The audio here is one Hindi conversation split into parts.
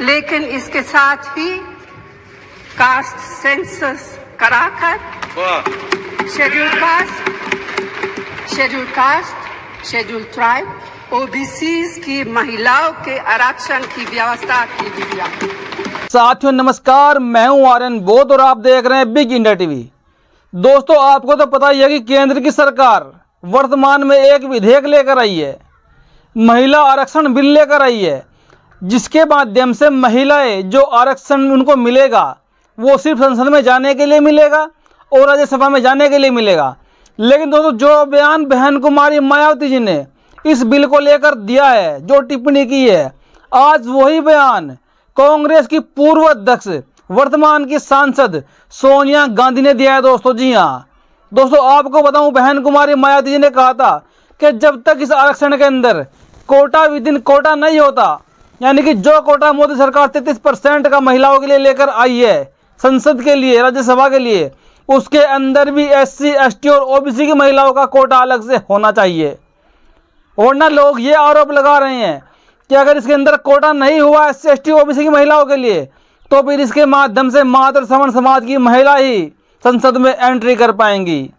लेकिन इसके साथ ही कास्ट सेंसस कराकर schedule caste, schedule tribe, OBCs की महिलाओं के आरक्षण की व्यवस्था की गई। साथियों नमस्कार, मैं हूं आर्यन बोध और आप देख रहे हैं बिग इंडिया टीवी। दोस्तों, आपको तो पता ही है कि केंद्र की सरकार वर्तमान में एक विधेयक लेकर आई है, महिला आरक्षण बिल लेकर आई है, जिसके माध्यम से महिलाएं जो आरक्षण उनको मिलेगा वो सिर्फ संसद में जाने के लिए मिलेगा और राज्यसभा में जाने के लिए मिलेगा। लेकिन दोस्तों, जो बयान बहन कुमारी मायावती जी ने इस बिल को लेकर दिया है, जो टिप्पणी की है, आज वही बयान कांग्रेस की पूर्व अध्यक्ष वर्तमान की सांसद सोनिया गांधी ने दिया है। दोस्तों जी हाँ दोस्तों, आपको बताऊं, बहन कुमारी मायावती जी ने कहा था कि जब तक इस आरक्षण के अंदर कोटा विदिन कोटा नहीं होता, यानी कि जो कोटा मोदी सरकार 33% का महिलाओं के लिए लेकर आई है संसद के लिए, राज्यसभा के लिए, उसके अंदर भी SC, ST और OBC की महिलाओं का कोटा अलग से होना चाहिए। वरना लोग ये आरोप लगा रहे हैं कि अगर इसके अंदर कोटा नहीं हुआ SC, ST, OBC की महिलाओं के लिए, तो फिर इसके माध्यम से मातृ सवर्ण समाज की महिला ही संसद में एंट्री कर पाएंगी।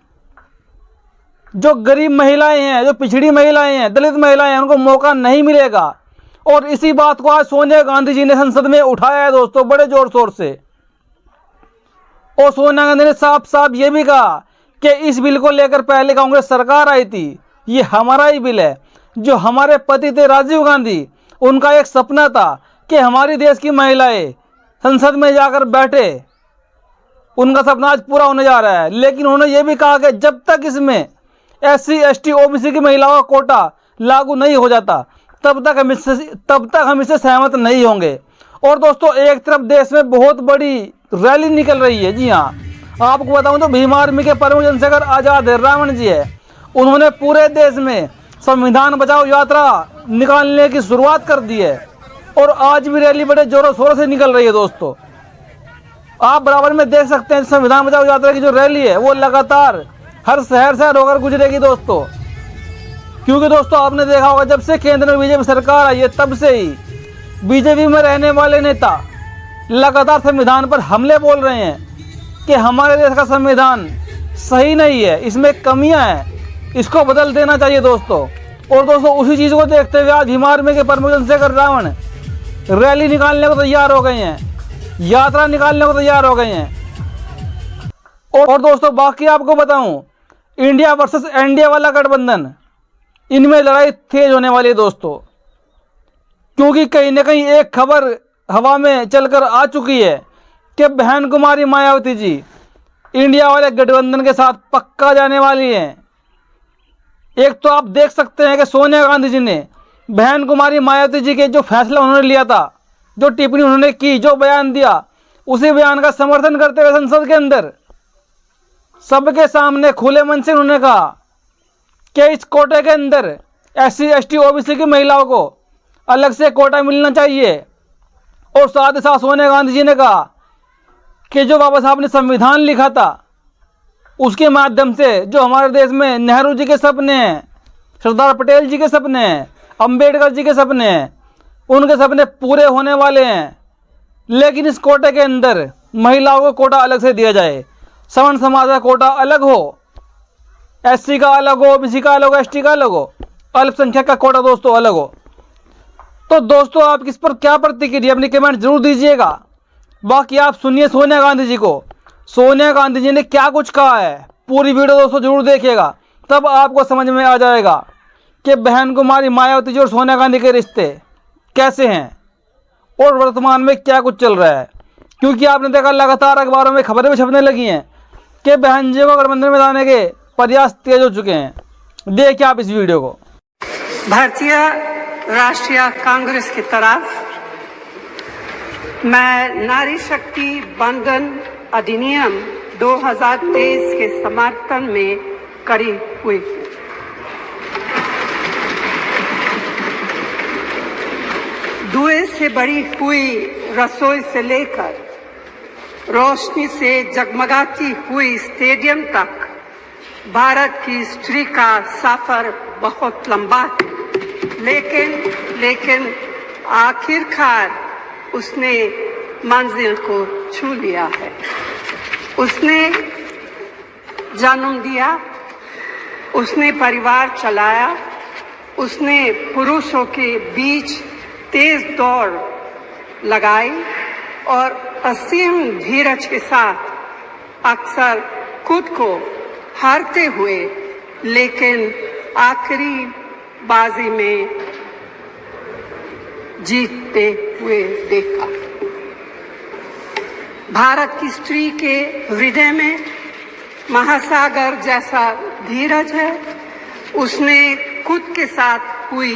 जो गरीब महिलाएं हैं, जो पिछड़ी महिलाएं हैं, दलित महिलाएं हैं, उनको मौका नहीं मिलेगा। और इसी बात को आज सोनिया गांधी जी ने संसद में उठाया है दोस्तों, बड़े जोर शोर से। और सोनिया गांधी ने साफ साफ ये भी कहा कि इस बिल को लेकर पहले कांग्रेस सरकार आई थी, ये हमारा ही बिल है। जो हमारे पति थे राजीव गांधी, उनका एक सपना था कि हमारी देश की महिलाएं संसद में जाकर बैठे, उनका सपना आज पूरा होने जा रहा है। लेकिन उन्होंने ये भी कहा कि जब तक इसमें SC, ST, OBC की महिलाओं का कोटा लागू नहीं हो जाता, तब तक हम इससे सहमत नहीं होंगे। और दोस्तों, एक तरफ देश में बहुत बड़ी रैली निकल रही है। जी हाँ, आपको बताऊं तो भीम आर्मी के प्रमुख चंद्रशेखर आजाद रावण जी है, उन्होंने पूरे देश में संविधान बचाओ यात्रा निकालने की शुरुआत कर दी है। और आज भी रैली बड़े जोरों शोरों से निकल रही है। दोस्तों, आप बराबर में देख सकते हैं संविधान बचाओ यात्रा की जो रैली है वो लगातार हर शहर से होकर गुजरेगी दोस्तों। क्योंकि दोस्तों, आपने देखा होगा, जब से केंद्र में बीजेपी सरकार आई है, तब से ही बीजेपी में रहने वाले नेता लगातार संविधान पर हमले बोल रहे हैं कि हमारे देश का संविधान सही नहीं है, इसमें कमियां हैं, इसको बदल देना चाहिए दोस्तों। और दोस्तों, उसी चीज़ को देखते हुए आज भीम आर्मी के प्रमुख चंद्रशेखर रावण रैली निकालने को तैयार हो गए हैं, यात्रा निकालने को तैयार हो गए हैं। और दोस्तों, बाकी आपको बताऊं, इंडिया वर्सेस एनडीए वाला गठबंधन, इनमें लड़ाई तेज होने वाली है दोस्तों। क्योंकि कहीं ना कहीं एक खबर हवा में चलकर आ चुकी है कि बहन कुमारी मायावती जी इंडिया वाले गठबंधन के साथ पक्का जाने वाली हैं। एक तो आप देख सकते हैं कि सोनिया गांधी जी ने बहन कुमारी मायावती जी के जो फैसला उन्होंने लिया था, जो टिप्पणी उन्होंने की, जो बयान दिया, उसी बयान का समर्थन करते हुए संसद के अंदर सबके सामने खुले मन से उन्होंने कहा कि इस कोटे के अंदर SC, ST, OBC की महिलाओं को अलग से कोटा मिलना चाहिए। और साथ ही साथ सोनिया गांधी जी ने कहा कि जो बाबा साहब ने संविधान लिखा था, उसके माध्यम से जो हमारे देश में नेहरू जी के सपने हैं, सरदार पटेल जी के सपने हैं, अंबेडकर जी के सपने हैं, उनके सपने पूरे होने वाले हैं। लेकिन इस कोटे के अंदर महिलाओं को कोटा अलग से दिया जाए, सवर्ण समाज का कोटा अलग हो, SC का अलग हो, OBC का अलग हो, ST का अलग हो, अल्पसंख्यक का कोटा दोस्तों अलग हो। तो दोस्तों, आप किस पर क्या प्रतिक्रिया अपनी कमेंट जरूर दीजिएगा। बाकी आप सुनिए सोनिया गांधी जी को, सोनिया गांधी जी ने क्या कुछ कहा है। पूरी वीडियो दोस्तों जरूर देखिएगा, तब आपको समझ में आ जाएगा कि बहन कुमारी मायावती जी और सोनिया गांधी के रिश्ते कैसे हैं और वर्तमान में क्या कुछ चल रहा है। क्योंकि आपने देखा, लगातार अखबारों में खबरें भी छपने लगी हैं कि बहन जी को गठबंधन में लाने के प्रयास तेज हो चुके हैं। देखिए आप इस वीडियो को। भारतीय राष्ट्रीय कांग्रेस की तरफ मैं नारी शक्ति बंधन अधिनियम 2023 के समर्थन में खड़ी हुई। धुएं से भरी हुई रसोई से लेकर रोशनी से जगमगाती हुई स्टेडियम तक भारत की स्त्री का सफर बहुत लंबा है, लेकिन आखिरकार उसने मंजिल को छू लिया है। उसने जन्म दिया, उसने परिवार चलाया, उसने पुरुषों के बीच तेज दौड़ लगाई और असीम धीरज के साथ अक्सर खुद को हारते हुए लेकिन आखिरी बाजी में जीतते हुए देखा। भारत की स्त्री के हृदय में महासागर जैसा धीरज है। उसने खुद के साथ हुई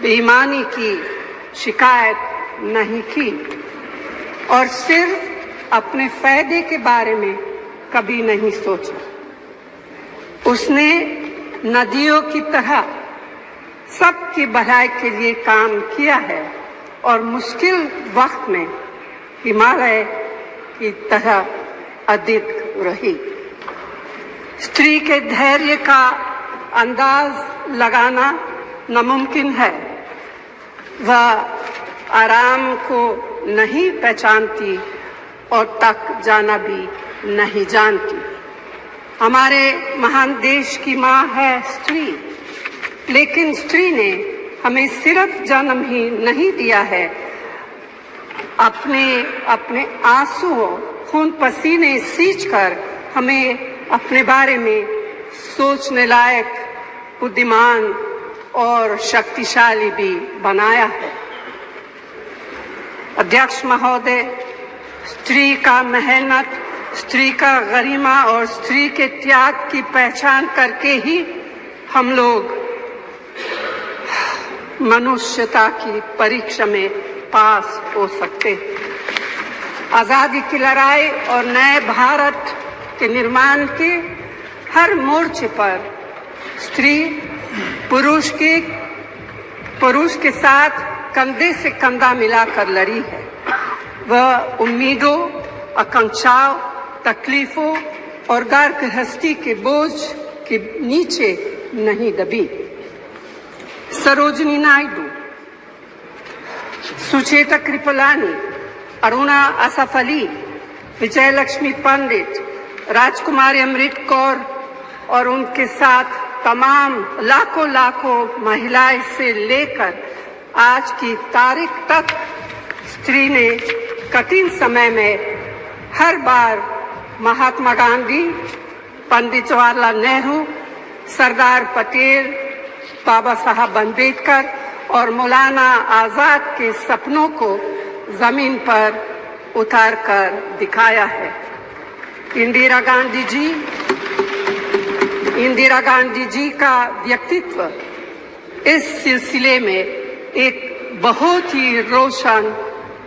बेईमानी की शिकायत नहीं की और सिर्फ अपने फायदे के बारे में कभी नहीं सोचा। उसने नदियों की तरह सबकी भलाई के लिए काम किया है और मुश्किल वक्त में हिमालय की तरह अडिग रही। स्त्री के धैर्य का अंदाज लगाना नामुमकिन है। वह आराम को नहीं पहचानती और तक जाना भी नहीं जानती। हमारे महान देश की माँ है स्त्री, लेकिन स्त्री ने हमें सिर्फ जन्म ही नहीं दिया है, अपने आंसुओं खून पसीने सींचकर हमें अपने बारे में सोचने लायक, बुद्धिमान और शक्तिशाली भी बनाया है। अध्यक्ष महोदय, स्त्री का मेहनत, स्त्री का गरिमा और स्त्री के त्याग की पहचान करके ही हम लोग मनुष्यता की परीक्षा में पास हो सकते हैं। आजादी की लड़ाई और नए भारत के निर्माण के हर मोर्चे पर स्त्री पुरुष के साथ कंधे से कंधा मिलाकर लड़ी है। वह उम्मीदों, आकांक्षाओं, तकलीफों और घर गृहस्थी के बोझ के नीचे नहीं दबी। सरोजिनी नायडू, सुचेता कृपलानी, अरुणा असफ अली, विजयलक्ष्मी पंडित, राजकुमारी अमृत कौर और उनके साथ तमाम लाखों महिलाएं से लेकर आज की तारीख तक स्त्री ने कठिन समय में हर बार महात्मा गांधी, पंडित जवाहरलाल नेहरू, सरदार पटेल, बाबा साहब अम्बेडकर और मौलाना आजाद के सपनों को जमीन पर उतार कर दिखाया है। इंदिरा गांधी जी का व्यक्तित्व इस सिलसिले में एक बहुत ही रोशन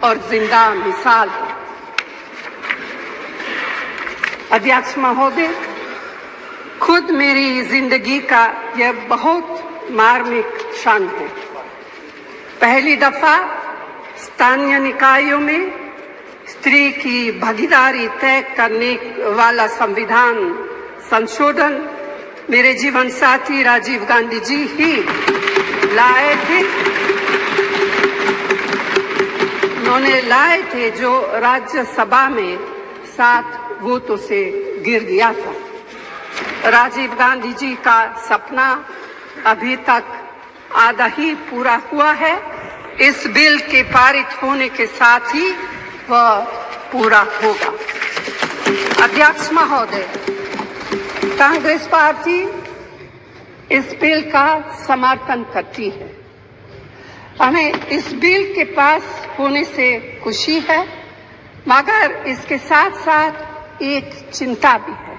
और जिंदा मिसाल है। अध्यक्ष महोदय, खुद मेरी जिंदगी का यह बहुत मार्मिक क्षण है। पहली दफा स्थानीय निकायों में स्त्री की भागीदारी तय करने वाला संविधान संशोधन मेरे जीवन साथी राजीव गांधी जी ही लाए थे। उन्होंने लाए थे जो राज्यसभा में 7 वोटों से गिर गया था। राजीव गांधी जी का सपना अभी तक आधा ही पूरा हुआ है। इस बिल के पारित होने के साथ ही वह पूरा होगा। अध्यक्ष महोदय, कांग्रेस पार्टी इस बिल का समर्थन करती है। हमें इस बिल के पास होने से खुशी है, मगर इसके साथ साथ एक चिंता भी है।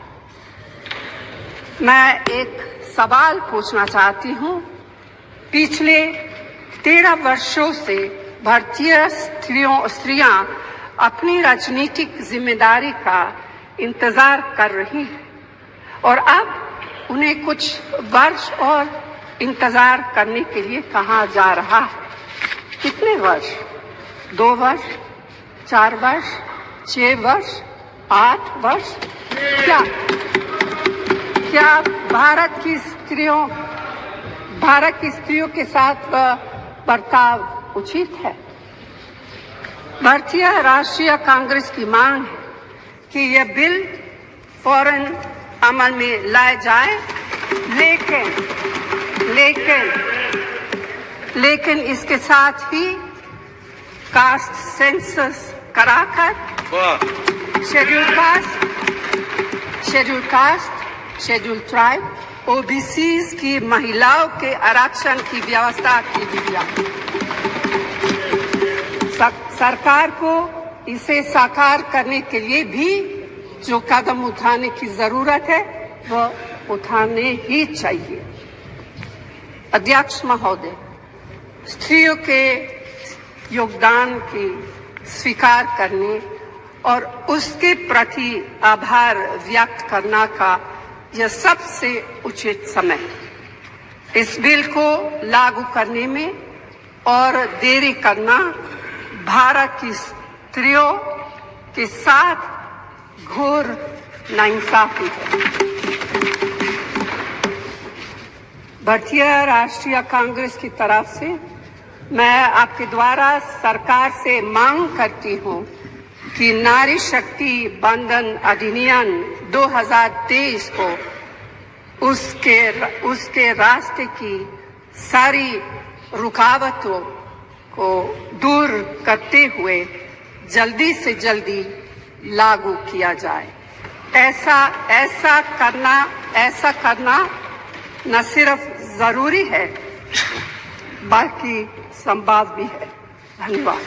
मैं एक सवाल पूछना चाहती हूँ। पिछले 13 वर्षों से भारतीय स्त्रियां अपनी राजनीतिक जिम्मेदारी का इंतजार कर रही हैं और अब उन्हें कुछ वर्ष और इंतजार करने के लिए कहा जा रहा है। कितने वर्ष? 2 वर्ष, 4 वर्ष, 6 वर्ष, 8 वर्ष? क्या भारत की स्त्रियों के साथ बर्ताव उचित है? भारतीय राष्ट्रीय कांग्रेस की मांग है कि यह बिल फौरन अमल में लाया जाए, लेकिन इसके साथ ही कास्ट सेंसस कराकर schedule caste, schedule tribe, OBCs की महिलाओं के आरक्षण की व्यवस्था की गई। सरकार को इसे साकार करने के लिए भी जो कदम उठाने की जरूरत है वह उठाने ही चाहिए। अध्यक्ष महोदय, स्त्रियों के योगदान की स्वीकार करने और उसके प्रति आभार व्यक्त करना का यह सबसे उचित समय है। इस बिल को लागू करने में और देरी करना भारत की स्त्रियों के साथ घोर नाइंसाफी है। भारतीय राष्ट्रीय कांग्रेस की तरफ से मैं आपके द्वारा सरकार से मांग करती हूं कि नारी शक्ति बंधन अधिनियम 2023 को उसके रास्ते की सारी रुकावटों को दूर करते हुए जल्दी से जल्दी लागू किया जाए। ऐसा करना न सिर्फ जरूरी है बल्कि संभव भी है। धन्यवाद।